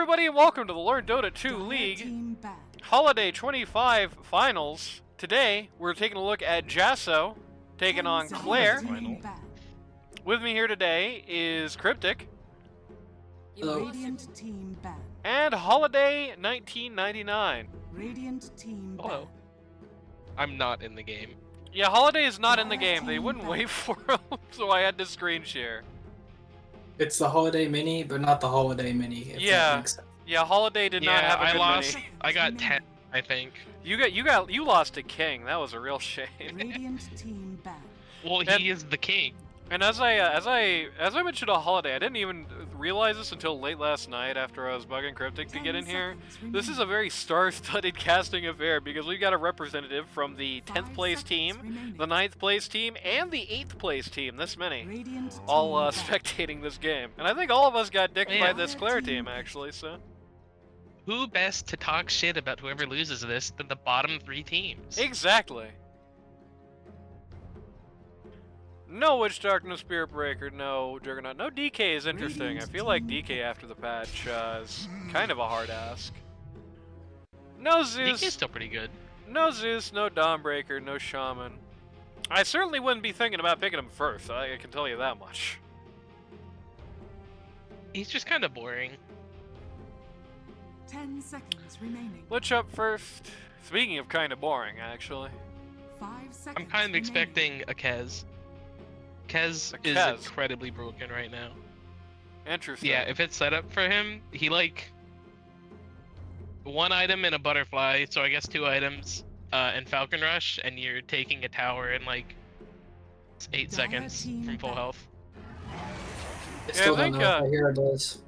everybody, and welcome to the Learn Dota 2 League Holiday 25 Finals. Today, we're taking a look at Jaso taking on Clare. With me here today is Cryptic. Hello. And Holiday 1999. Hello. I'm not in the game. Yeah, Holiday is not in the game. They wouldn't wait for him, so I had to screen share. It's the Holiday Mini, but not the Holiday Mini. If that makes sense. Yeah, Holiday did not have a good mini. I got 10, I think. You lost to King. That was a real shame. Well, he is the king. And as I mentioned to Holiday, I didn't even realize this until late last night after I was bugging Cryptic to get in here. This is a very star-studded casting affair because we've got a representative from the 10th place team, the 9th place team, and the 8th place team, this many, all spectating this game. And I think all of us got dicked by this Clare team, actually, so. Who best to talk shit about whoever loses this than the bottom 3 teams? Exactly. No Witch Darkness, Spirit Breaker, no Juggernaut. No DK is interesting. I feel like DK after the patch is kind of a hard ask. No Zeus. DK is still pretty good. No Zeus, no Dawnbreaker, no Shaman. I certainly wouldn't be thinking about picking him first, I can tell you that much. He's just kind of boring. 10 seconds remaining. Lich up first. Speaking of kind of boring, actually. 5 seconds I'm kind of expecting a Kez. Kez is incredibly broken right now. Interesting. Yeah, if it's set up for him, he like 1 item and a butterfly, so I guess 2 items, and Falcon Rush, and you're taking a tower in like 8 seconds from full health. I still don't know if I hear it does.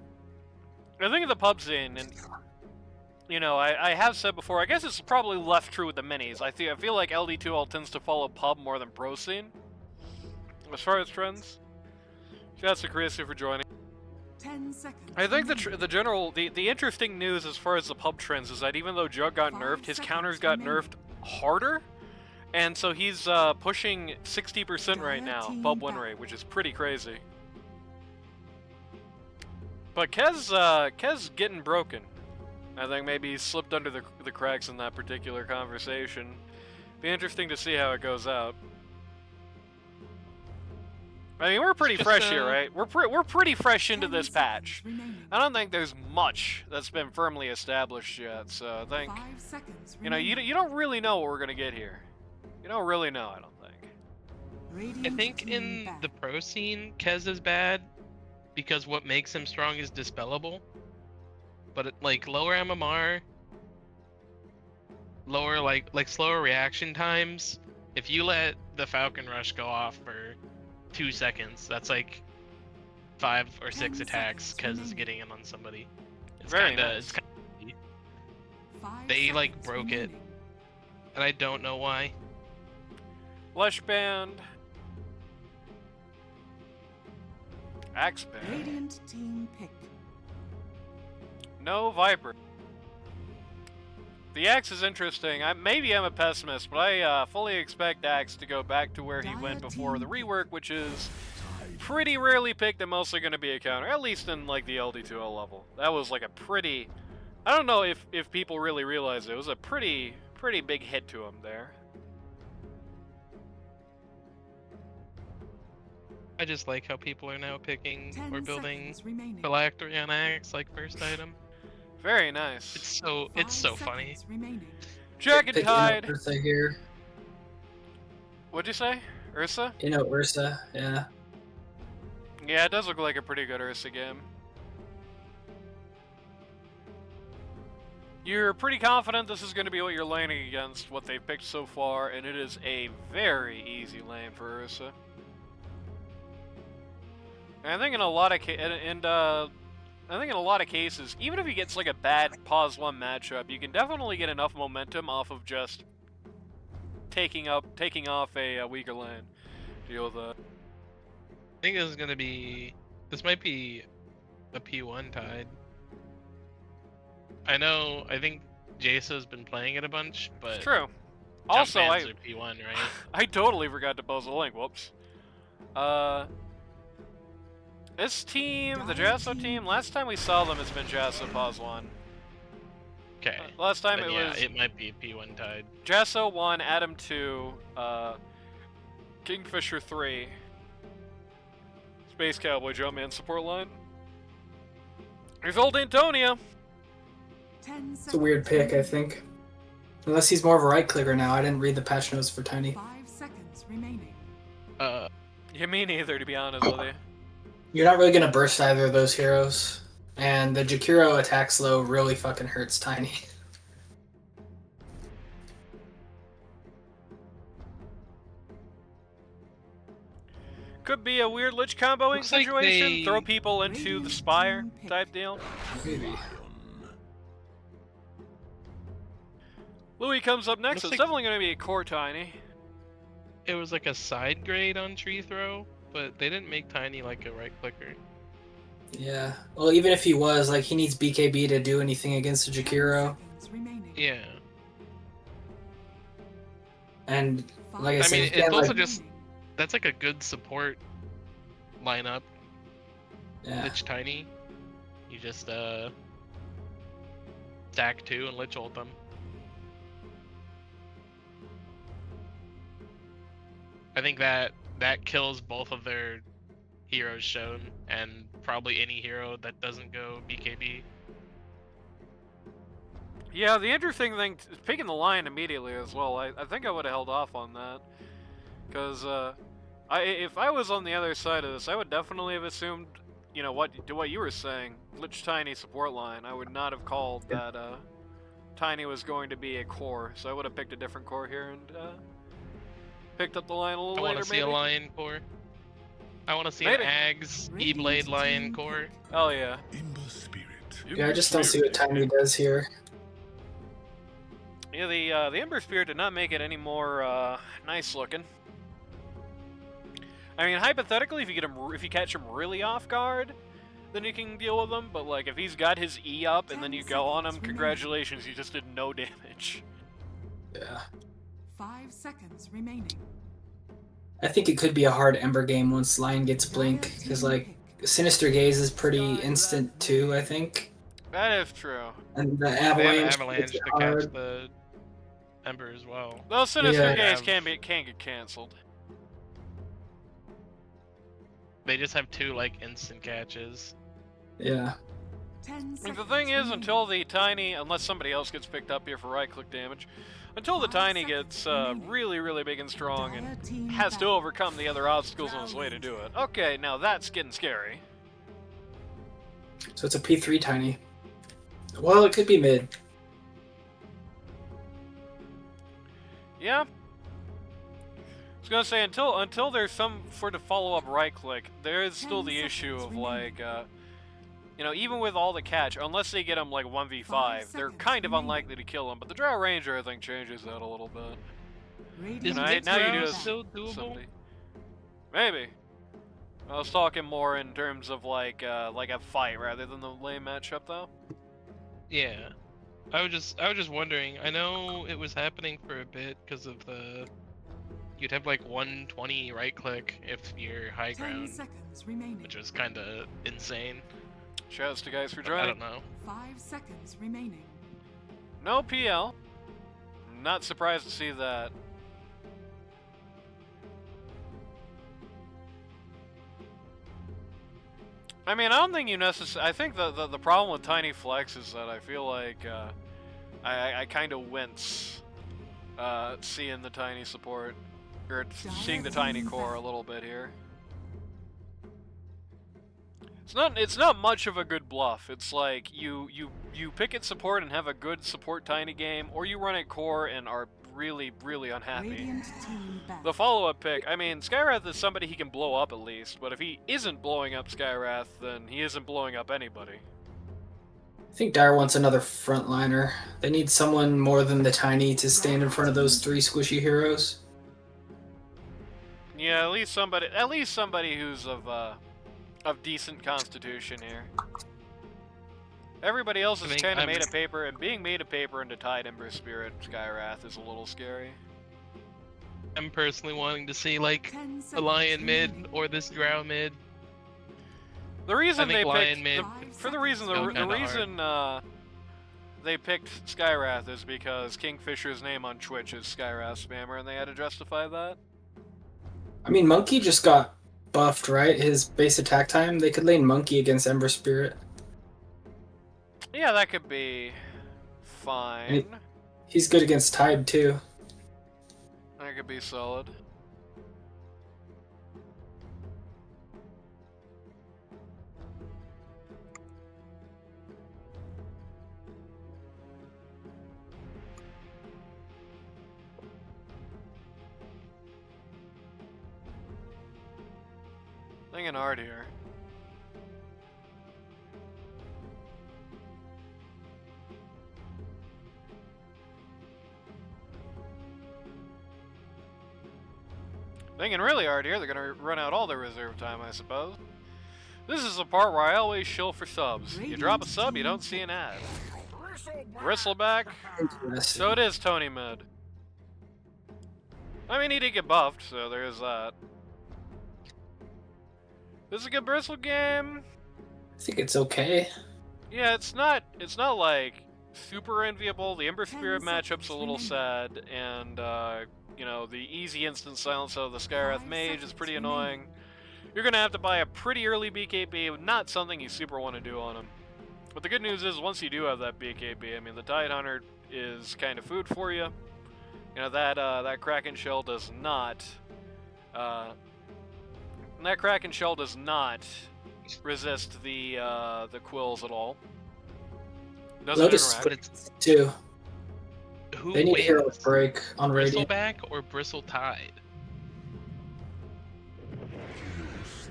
I think of the pub scene, and you know, I have said before, I guess it's probably left true with the minis. I feel like LD2L tends to follow pub more than pro scene. As far as trends, shouts to Chrissy for joining. 10 seconds. I think the interesting news as far as the pub trends is that even though Jug got nerfed, his counters got nerfed harder, and so he's pushing 60% right now pub win rate, which is pretty crazy. But Kez getting broken. I think maybe he slipped under the cracks in that particular conversation. Be interesting to see how it goes out. I mean, we're pretty fresh here, right? We're pretty fresh into this patch. I don't think there's much that's been firmly established yet, so I think, you know, you don't really know what we're gonna get here. You don't really know, I don't think. I think in the pro scene, Kez is bad because what makes him strong is dispellable. But like lower MMR, lower like slower reaction times. If you let the Falcon Rush go off for 2 seconds, that's like 5 or 6 attacks because it's getting him on somebody. It's kind of they like broke it, and I don't know why. Flesh Band, Axe Band. Radiant team pick. No Viper. The Axe is interesting. Maybe I'm a pessimist, but I fully expect Axe to go back to where he went before the rework, which is pretty rarely picked and mostly going to be a counter, at least in like the LD2L level. That was like a pretty, I don't know if people really realize it was a pretty big hit to him there. I just like how people are now picking or building Phylactery on Axe like first item. Very nice. It's so funny. Jack and Tide. Ursa here. What'd you say? Ursa? You know Ursa, yeah. Yeah, it does look like a pretty good Ursa game. You're pretty confident this is going to be what you're laning against, what they've picked so far, and it is a very easy lane for Ursa. And I think in a lot of cases, even if he gets like a bad pause 1 matchup, you can definitely get enough momentum off of just taking off a weaker lane. Deal with that. I think this might be a P1 Tide. I think Jaso's been playing it a bunch, but it's true. Also, P1, right? I totally forgot to post a link. Whoops. This team, the Jaso team, last time we saw them, it's been Jaso pause 1. Okay. Last time Then it yeah, was it might be a P1 tied. Jaso 1, Adam 2, Kingfisher 3, Space Cowboy Jumpman support line. Here's old Antonio. 10 It's a weird pick, I think. Unless he's more of a right clicker now. I didn't read the patch notes for Tiny. 5 seconds remaining. Yeah, me neither, to be honest with you. You're not really gonna burst either of those heroes. And the Jakiro attack slow really fucking hurts Tiny. Could be a weird Lich comboing Looks like situation. they- Throw people into the Spire type deal. Maybe. Louis comes up next. Looks It's like- definitely going to be a core Tiny. It was like a side grade on tree throw, but they didn't make Tiny like a right clicker. Yeah. Well, even if he was, like, he needs BKB to do anything against the 10 Jakiro. seconds remaining. Yeah. And, like I I said, mean, you it's can't, also like, just- That's like a good support lineup. yeah. Lich Tiny. You just stack 2 and Lich ult them. I think that kills both of their heroes shown, and probably any hero that doesn't go BKB. Yeah, the interesting thing is picking the lion immediately as well. I think I would have held off on that. Because if I was on the other side of this, I would definitely have assumed, you know, what you were saying, Lich Tiny support line. I would not have called that Tiny was going to be a core, so I would have picked a different core here and picked up the line a little I later. want to see maybe. a lion core. I want to see Maybe. an Ags E-Blade lion core. Oh yeah. Yeah, I just don't see what Tiny does here. Yeah, the Ember Spirit did not make it any more nice looking. I mean, hypothetically, if you catch him really off guard, then you can deal with him. But like, if he's got his E up and then you go on him, congratulations, you just did no damage. Yeah. 5 seconds remaining. I think it could be a hard Ember game once Lion gets Blink, because, like, Sinister Gaze is pretty instant, too, I think. That is true. And the They have Avalanche, Avalanche makes to it catch hard. the Ember as well. Those Sinister Yeah. Gaze can get cancelled. They just have 2 like instant catches. Yeah. 10 I mean, the seconds thing is, remaining. until the Tiny, unless somebody else gets picked up here for right-click damage, until the 5 Tiny seconds gets remaining. really, really big and strong and Dire team has to battle. overcome the other obstacles on his way to do it. Okay, now that's getting scary. So it's a P3 Tiny. Well, it could be mid. Yeah. I was gonna say until there's some sort of follow-up right-click, there is still 10 the issue seconds of remaining. like, you know, even with all the catch, unless they get him like 1v5, 5 they're seconds kind of remaining. unlikely to kill him. But the Drow Ranger, I think, changes that a little bit. Radiant Is Now- mid now you round do still doable? Somebody. Maybe. I was talking more in terms of like a fight rather than the lane matchup, though. Yeah. I was just wondering. I know it was happening for a bit because of the. You'd have like 120 right click if you're high 10 ground, seconds remaining. which was kind of insane. Shouts to guys for But I joining. don't know. 5 seconds remaining. No PL. Not surprised to see that. I mean, I don't think you necessarily. I think the problem with Tiny Flex is that I feel like I kind of wince seeing the Tiny support or seeing the Tiny core a little bit here. It's not much of a good bluff. It's like you pick it support and have a good support Tiny game, or you run it core and are really unhappy. Radiant team battle. The follow-up pick, I mean, Skywrath is somebody he can blow up at least, but if he isn't blowing up Skywrath, then he isn't blowing up anybody. I think Dire wants another frontliner. They need someone more than the Tiny to stand in front of those 3 squishy heroes. Yeah, at least somebody who's of decent constitution here. Everybody else I is think kind of I'm- made of paper, and being made of paper into Tide Ember Spirit Skywrath is a little scary. I'm personally wanting to see like 10 a lion seconds mid remaining. or this drow mid. The reason I think they Lion picked mid for the reason go the kinda reason they picked Skywrath is because Kingfisher's name on Twitch is Skywrath Spammer, and they had to justify that. I mean, Monkey just got buffed, right? His base attack time. They could lane Monkey against Ember Spirit. Yeah, that could be fine. He's good against Tide too. That could be solid. Thinking hard here. Thinking really hard here, they're gonna run out all their reserve time, I suppose. This is the part where I always shill for subs. You drop a sub, you don't see an ad. Bristleback. Interesting. So it is Tony mid. I mean, he did get buffed, so there is that. This is a good Bristle game. I think it's okay. Yeah, it's not like super enviable. The Ember Spirit matchup's a little sad, and you know, the easy instant silence of the Skywrath Mage is pretty annoying. You're gonna have to buy a pretty early BKB, not something you super want to do on him. But the good news is, once you do have that BKB, I mean, the Tide Hunter is kind of food for you. You know, that Kraken Shell does not resist the quills at all. Doesn't Lotus interact. Squid too. Who They need wins? Hero Break on Radiant. Bristleback or Bristle Tide?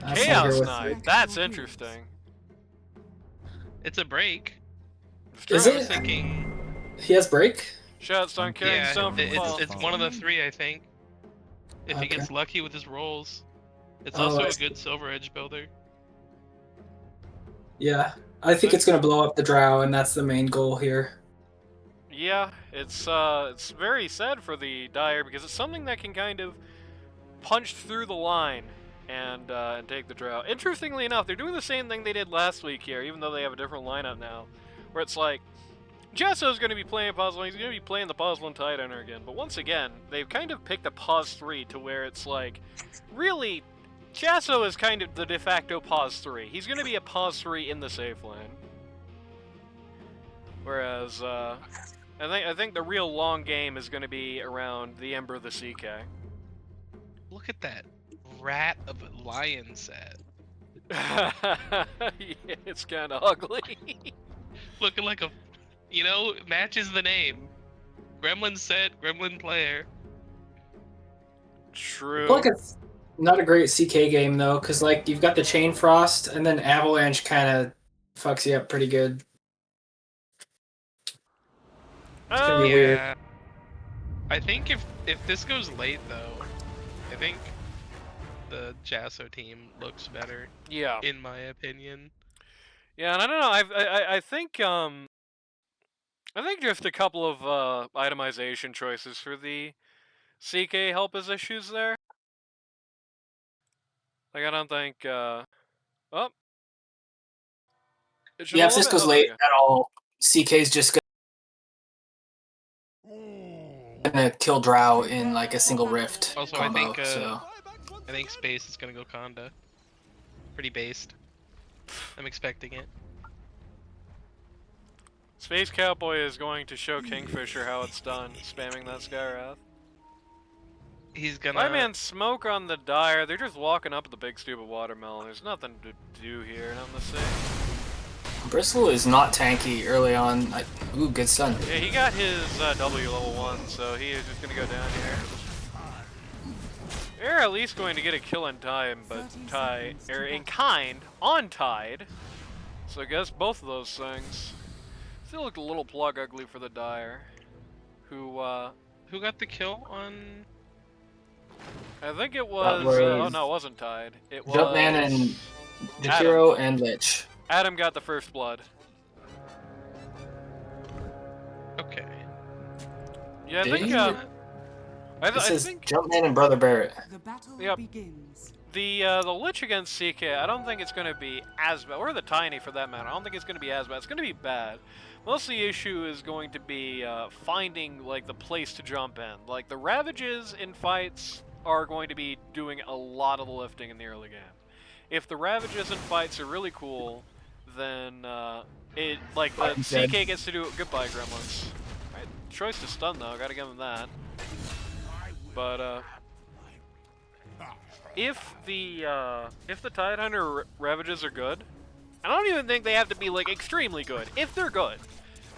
That's not Chaos Hero with- Knight. That's interesting. It's a break. Is I it? was thinking. He has Break? Shotstone carrying Yeah, stone from fall. it's one of the three, I think. If he Okay. gets lucky with his rolls. It's Oh, also I a see. good Silver Edge builder. Yeah. I think it's going to blow up the Drow, and that's the main goal here. Yeah, it's very sad for the Dire because it's something that can kind of punch through the line and take the Drow. Interestingly enough, they're doing the same thing they did last week here, even though they have a different lineup now, where it's like Jaso's going to be playing Puzzle, he's going to be playing the Puzzle and Tide Hunter again, but once again, they've kind of picked a pause 3 to where it's like, really, Jaso is kind of the de facto pause 3. He's going to be a pause 3 in the safe lane. Whereas, I think the real long game is going to be around the Ember, the CK. Look at that rat of a lion set. Yeah, it's kind of ugly. Looking like a, you know, matches the name. Gremlin set, Gremlin player. True. I feel like it's not a great CK game, though, because like you've got the Chain Frost, and then Avalanche kind of fucks you up pretty good. It's gonna be weird. Yeah. I think if this goes late though, I think the Jaso team looks better, Yeah. in my opinion. Yeah, and I don't know. I think just a couple of itemization choices for the CK help us issues there. Like I don't think. Oh. It should Yeah, a if this little goes bit- oh, late there at all, CK's just gonna kill Drow in like a single rift Also, combo. So I think Space is gonna go Conda. Pretty based. I'm expecting it. Space Cowboy is going to show Kingfisher how it's done, spamming that Skywrath. He's gonna. My man Smoke on the Dire, they're just walking up the big stupid watermelon. There's nothing to do here, and I'm gonna say. Bristle is not tanky early on. Ooh, good stun. Yeah, he got his W level 1, so he is just gonna go down here. They're at least going to get a kill in time, but in kind, on Tide. So I guess both of those things. Still look a little plug ugly for the Dire. Who Who got the kill on? I think it was, was oh no, it wasn't Tide. It was Jumpman and Jakiro and Lich. Adam got the first blood. Okay. Yeah, I Did think, he? I This is think, Jumpman and Brother Barrett. The battle Yep. begins. The Lich against CK, I don't think it's going to be as bad, or the Tiny for that matter. I don't think it's going to be as bad. It's going to be bad. Most of the issue is going to be finding like the place to jump in. Like the Ravages in fights are going to be doing a lot of the lifting in the early game. If the Ravages in fights are really cool, then the CK gets to do it. Goodbye, Gremlins. Right, choice to stun though. Got to give him that. But if the Tidehunter Ravages are good, I don't even think they have to be like extremely good. If they're good,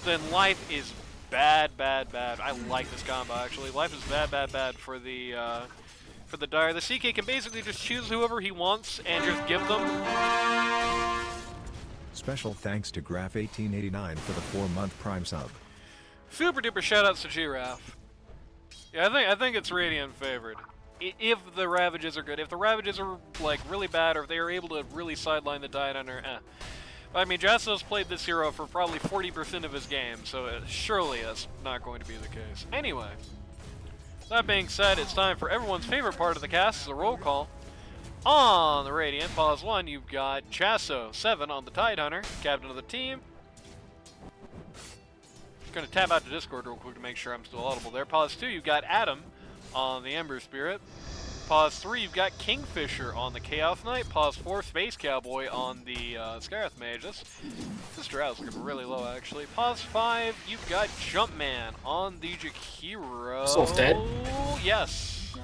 then life is bad, bad, bad. I like this combo actually. Life is bad, bad, bad for the Dire. The CK can basically just choose whoever he wants and just give them. Special thanks to Graph1889 for the 4-month Prime sub. Super duper shoutouts to Giraffe. Yeah, I think it's Radiant favored. If the Ravages are good. If the Ravages are like really bad, or if they are able to really sideline the Tidehunter, I mean, Jaso's played this hero for probably 40% of his game, so surely that's not going to be the case. Anyway, that being said, it's time for everyone's favorite part of the cast, the roll call. On the Radiant, pause 1, you've got Jaso7 on the Tidehunter, captain of the team. Just gonna tap out to Discord real quick to make sure I'm still audible there. Pause 2, you've got Adam on the Ember Spirit. Pause 3, you've got Kingfisher on the Chaos Knight. Pause 4, Space Cowboy on the Scarith Mage. This Drow's looking really low, actually. Pause 5, you've got Jumpman on the Jakiro. Soul's dead. Yes.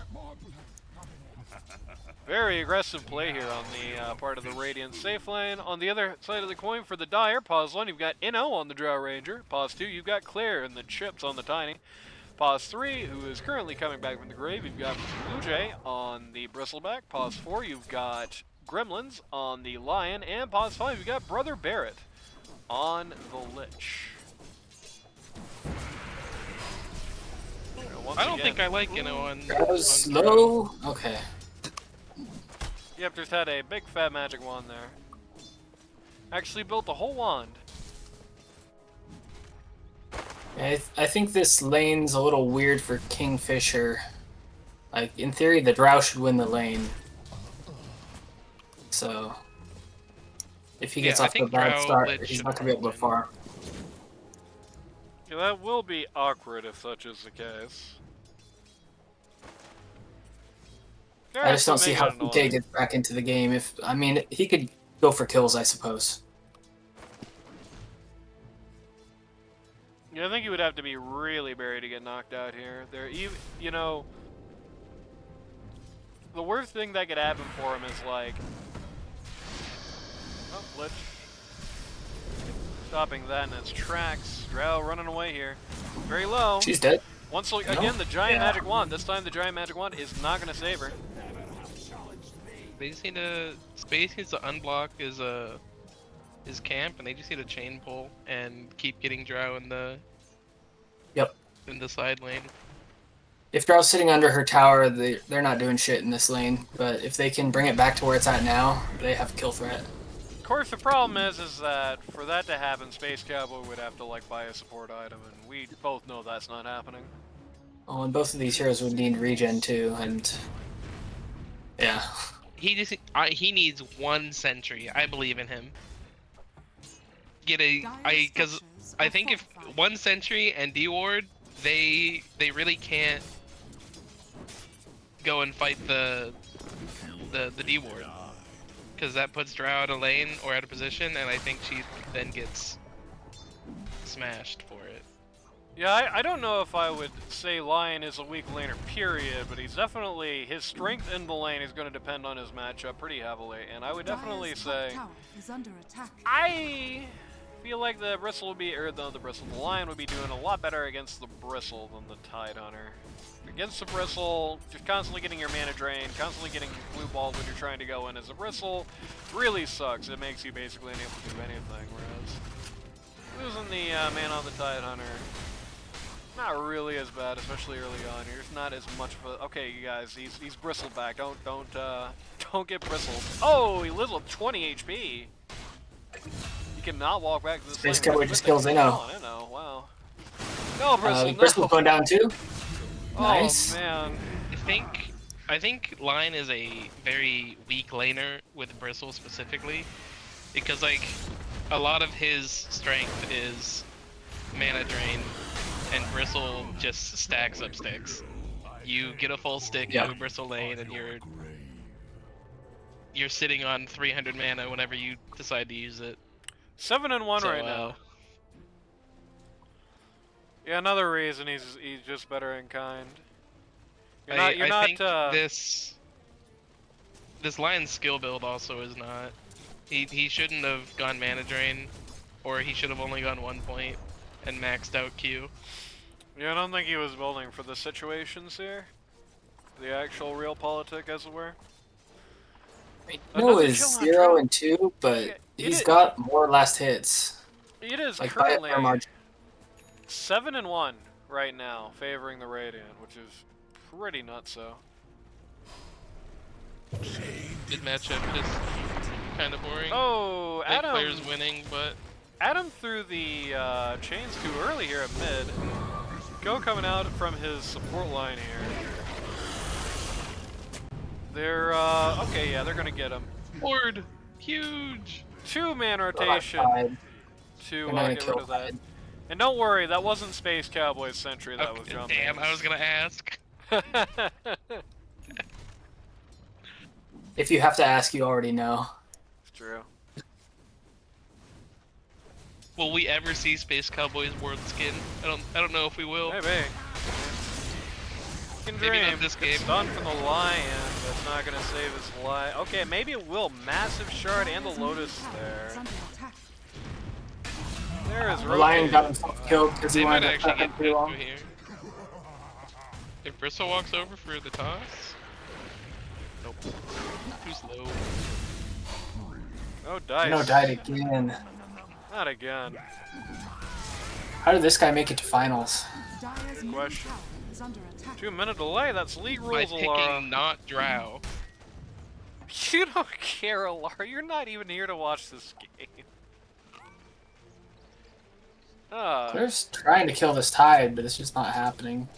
Very aggressive play here on the part of the Radiant safe lane. On the other side of the coin for the Dire, pause 1, you've got Inno on the Drow Ranger. Pause 2, you've got Clare and the Chips on the Tiny. Pause 3, who is currently coming back from the grave, you've got Blue Jay on the Bristleback. Pause 4, you've got Gremlins on the Lion. And pause 5, you've got Brother Barrett on the Lich. I don't think I like on. That was slow. Okay. Yep, just had a big fat magic wand there. Actually built the whole wand. I think this lane's a little weird for Kingfisher. Like, in theory, the Drow should win the lane. So, if he gets off the bad start, he's not going to be able to farm. Yeah, that will be awkward if such is the case. I just don't see how PK gets back into the game. I mean, he could go for kills, I suppose. Yeah, I think he would have to be really buried to get knocked out here. You know, the worst thing that could happen for him is like, oh, Lich stopping that in its tracks. Drow running away here, very low. She's dead. Once again, the giant magic wand. This time, the giant magic wand is not going to save her. They just need to Space needs to unblock his camp, and they just need to chain pull and keep getting Drow in the side lane. If Drow's sitting under her tower, they're not doing shit in this lane. But if they can bring it back to where it's at now, they have kill threat. Of course, the problem is that for that to happen, Space Cowboy would have to like buy a support item, and we both know that's not happening. Oh, and both of these heroes would need regen too, and yeah. He needs one sentry. I believe in him. Because I think if one sentry and D-Ward, they really can't go and fight the D-Ward. Because that puts Drow out of lane or out of position, and I think she then gets smashed for it. Yeah, I don't know if I would say Lion is a weak laner, period, but he's definitely, his strength in the lane is going to depend on his matchup pretty heavily, and I would definitely say, I feel like the Bristle would be, the Lion would be doing a lot better against the Bristle than the Tidehunter. Against the Bristle, just constantly getting your mana drained, constantly getting blue balls when you're trying to go in as a Bristle really sucks. It makes you basically unable to do anything, whereas losing the mana on the Tidehunter, not really as bad, especially early on. You're just not as much of a... Okay, you guys, he's bristled back. Don't get bristled. Oh, he lives with 20 HP. He cannot walk back to the Space Cowboy just kills Inno. Inno, wow. No, Bristle, no. Bristle's going down too. Oh, Nice. man. I think I think Line is a very weak laner with Bristle specifically, because like a lot of his strength is mana drain, and Bristle just stacks up sticks. You get a full stick Yeah. into a Bristle lane, and you're sitting on 300 mana whenever you decide to use it. 7-1 So, right now. Yeah, another reason he's just better in kind. I think this Lion's skill build also is not. He shouldn't have gone mana drain, or he should have only gone 1 point and maxed out Q. Yeah, I don't think he was building for the situations here. The actual real politic, as it were. No, Another is kill on 0 drop. and 2, but Yeah, he's it- got more last hits. It is Like by a currently fair margin. 7-1 right now, favoring the Radiant, which is pretty nutso. Mid matchup just kind of boring. Oh, Like Adam! players winning, but Adam threw the chains too early here at mid. Go coming out from his support line here. They're okay, yeah, they're gonna get him. Ward, huge. 2-man rotation to They're not get gonna rid of that. kill And don't worry, that wasn't Space Cowboy's sentry that was Okay, jumping. damn, I was gonna ask. If you have to ask, you already know. It's true. Will we ever see Space Cowboy's Ward skin? I don't know if we will. Maybe. Fucking Maybe not dream. this Gets game. stunned from the Lion. That's not gonna save his life. Okay, maybe it will. Massive shard and the Lotus there. There is The Lion Roki. got himself killed because he They might wanted to actually cut him get too pit long. through here. If Bristle walks over for the toss. Nope. Too slow. Oh, dice. No, died again. Not again. How did this guy make it to finals? Good question. 2-minute delay. That's league By rules, Alara. picking not Drow. You don't care, Alara. You're not even here to watch this game. Claire's trying to kill this tide, but it's just not happening.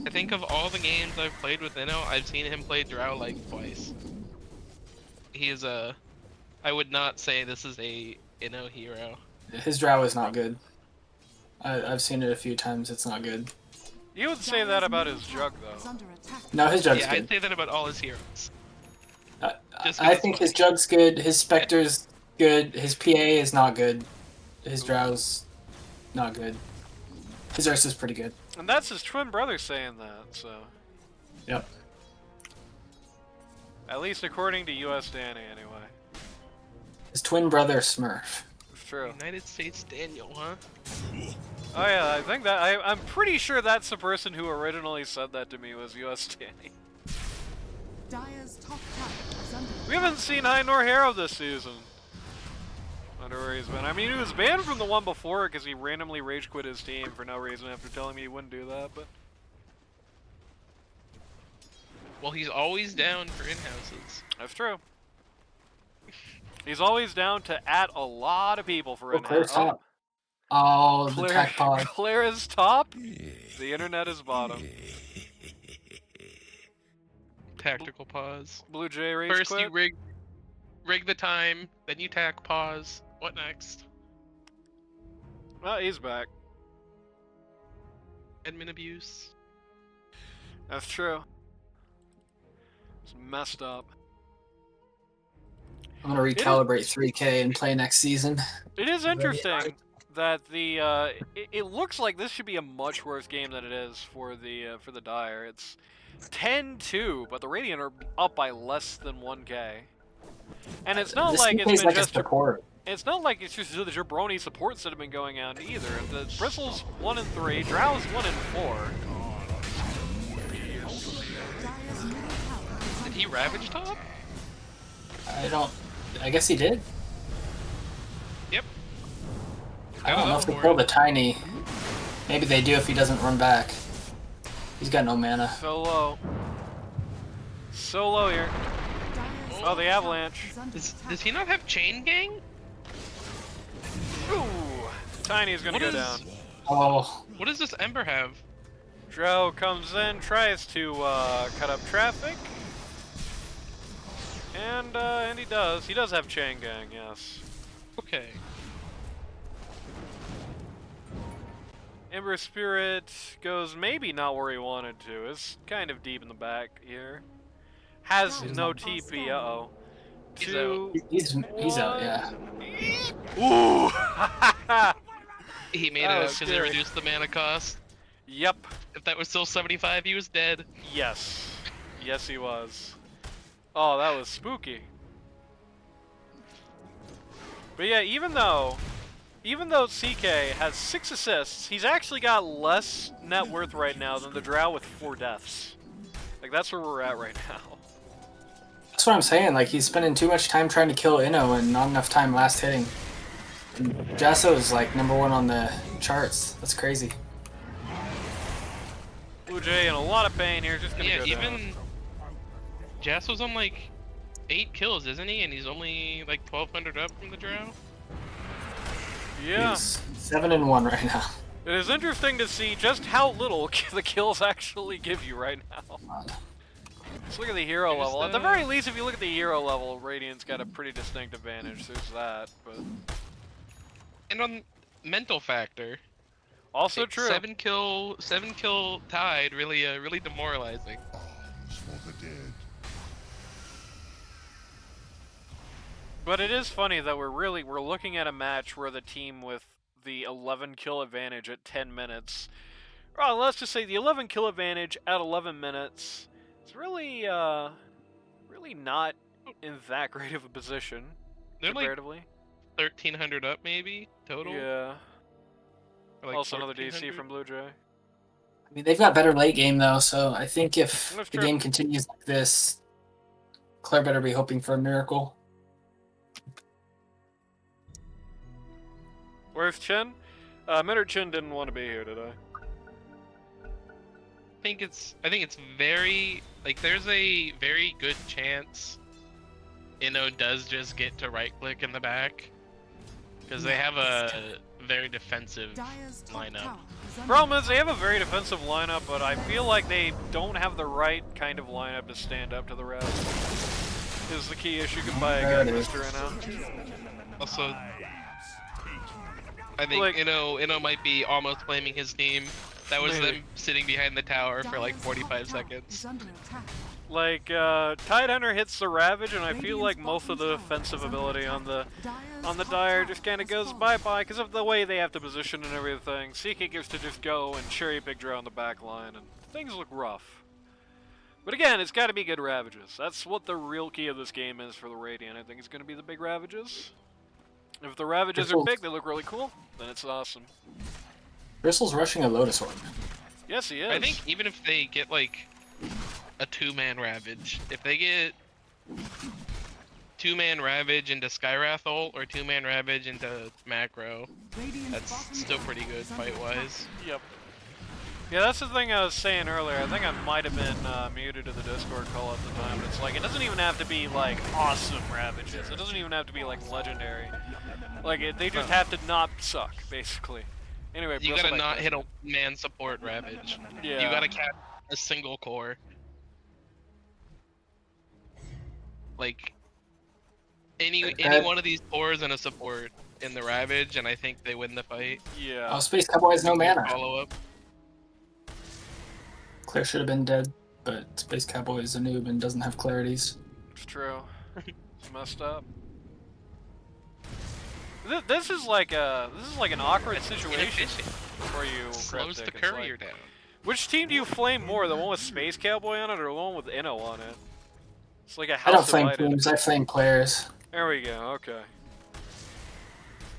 I think of all the games I've played with Inno, I've seen him play Drow like twice. He is a... I would not say this is a Inno hero. His drow is not good. I've seen it a few times. It's not good. You would say that about his jug, though. No, his jug's Yeah, I'd good. say that about all his heroes. Just 'cause I it's think funny. his jug's good. His specter's good. His PA is not good. His drow's not good. His Ursa's pretty good. And that's his twin brother saying that, so... Yep. At least according to US Danny, anyway. His twin brother Smurf. It's true. United States Daniel, huh? Oh yeah, I think that... I'm pretty sure that's the person who originally said that to me was US Danny. We haven't seen High nor Hero this season. Wonder where he's been. I mean, he was banned from the one before because he randomly rage quit his team for no reason after telling me he wouldn't do that, but... Well, he's always down for in-houses. That's true. He's always down to at a lot of people for Oh, Claire's in-house. top. Oh, the Claire, tack pod. Claire is top. The internet is bottom. Tactical pause. Blue Jay rage First quit. you rig the time, then you tack pause. What next? Well, he's back. Admin abuse. That's true. It's messed up. I'm gonna recalibrate 3K and play next season. It is interesting that the it looks like this should be a much worse game than it is for the Dire. It's 10-2, but the Radiant are up by less than 1K. And it's not This like 3K it's is been like a just support. it's not like it's just the jabroni supports that have been going out either. The Bristles 1 and 3, Drow's 1 and 4. Did he ravage top? I guess he did. Yep. I don't know if they for kill it. the tiny. Maybe they do if he doesn't run back. He's got no mana. So low. So low here. Oh, the avalanche. Does he not have chain gang? Ooh, Tiny's gonna What go is- down. Oh, What does this Ember have? Drow comes in, tries to cut up traffic. And he does. He does have chain gang, yes. Okay. Ember Spirit goes maybe not where he wanted to. It's kind of deep in the back here. Has no TP, uh-oh. He's He's out, yeah. Ooh! He made That it was because it scary. reduced the mana cost. Yep. If that was still 75, he was dead. Yes. Yes, he was. Oh, that was spooky. But yeah, even though CK has 6 assists, he's actually got less net worth right now than the Drow with 4 deaths. Like, that's where we're at right now. That's what I'm saying. Like, he's spending too much time trying to kill Inno and not enough time last hitting. And Jaso is like #1 on the charts. That's crazy. Blue Jay in a lot of pain here, just gonna Yeah, go even down. Jaso's on like 8 kills, isn't he? And he's only like 1,200 up from the Drow. Yeah. He's 7-1 right now. It is interesting to see just how little the kills actually give you right now. Let's look at the hero Here's level. At the- the very least, if you look at the hero level, Radiant's got a pretty distinct advantage. There's that, but And on mental factor, also like, true. 7 kill tied, really demoralizing. But it is funny that we're looking at a match where the team with the 11 kill advantage at 10 minutes, well, let's just say the 11 kill advantage at 11 minutes is really not in that great of a position They're like comparatively. 1,300 up maybe total. Yeah. Or, like, Also another DC 1,400. from Blue Jay. I mean, they've got better late game though, so I think if That's the true. game continues like this, Claire better be hoping for a miracle. Where's Chen? Minard Chen didn't want to be here today. I think it's very like there's a very good chance Inno does just get to right click in the back because they have a very defensive Dire's top lineup. tower is under Problem is, they have a very defensive lineup, but I feel like they don't have the right kind of lineup to stand up to the rest. Is the key issue goodbye There again, it is. Mr. Inno. Also, I think Like- Inno might be almost blaming his team. That was Maybe. them sitting behind the tower for like Dire's 45 top tower seconds. is under attack. Like, Tidehunter hits the Ravage, and I feel like Radiant's most of the bottom tower defensive is under ability attack. on the Dire's top Dire tower just kind of has goes fallen. bye-bye because of the way they have to position and everything. CK gets to just go and cherry pick draw on the back line, and things look rough. But again, it's got to be good Ravages. That's what the real key of this game is for the Radiant. I think it's going to be the big Ravages. If the Ravages are big, they look really cool, then it's awesome. Bristle's rushing a Lotus Orb. Yes, he is. I think even if they get like a 2-man Ravage, if they get 2-man Ravage into Skywrath ult or 2-man Ravage into Macro, Radiant's that's bottom still tower pretty good is under fight-wise. Yep. Yeah, that's the thing I was saying earlier. I think I might have been muted to the Discord call at the time, but it's like, it doesn't even have to be, like, awesome Ravages. It doesn't even have to be, like, legendary. Like, they just have to not suck, basically. Anyway, You Bristle gotta back not to hit a man support Ravage. Yeah. You gotta catch a single core. Like any one of these cores and a support in the Ravage, and I think they win the fight. Yeah. Oh, Space Cowboy has no mana. Follow up. Claire should have been dead, but Space Cowboy is a noob and doesn't have clarities. It's true. It's messed up. This is like an awkward situation Inefficient. for you, Slows the Cryptic. It's courier like, down. which team do you flame more? The one with Space Cowboy on it, or the one with Inno on it? It's like a I don't house flame divided. teams, I flame players. There we go. Okay.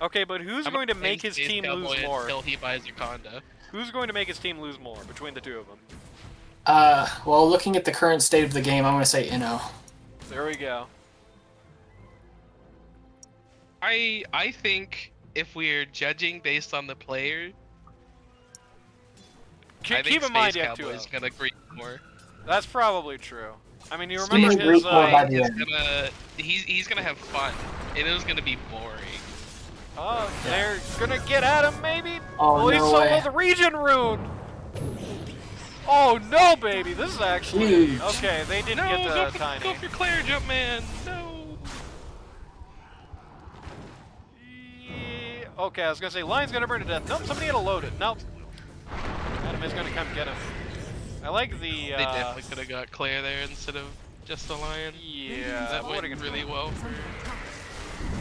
Okay, but who's I'm going to gonna make his Space team Cowboy lose more? until he buys Wakanda. Who's going to make his team lose more between the two of them? Well, looking at the current state of the game, I'm gonna say Inno. There we go. I think if we're judging based on the player, I think Keep in mind, Space you have Cowboy's 2-0. gonna grieve more. That's probably true. I mean, you He's remember gonna his, group more by the He's end. he's gonna have fun. It is gonna be boring. they're gonna get at him, maybe? Oh, He no soloed way. the region rune! Oh no, baby! This is actually Huge. okay. They didn't No, get go the for, tiny. go for Claire, Jumpman. No. Yeah, okay, I was gonna say Lion's gonna burn to death. Nope, somebody had to load it. Nope. Adam is gonna come get him. I like the. They definitely could have got Claire there instead of just a lion. Yeah, That what went are you gonna really do? well for.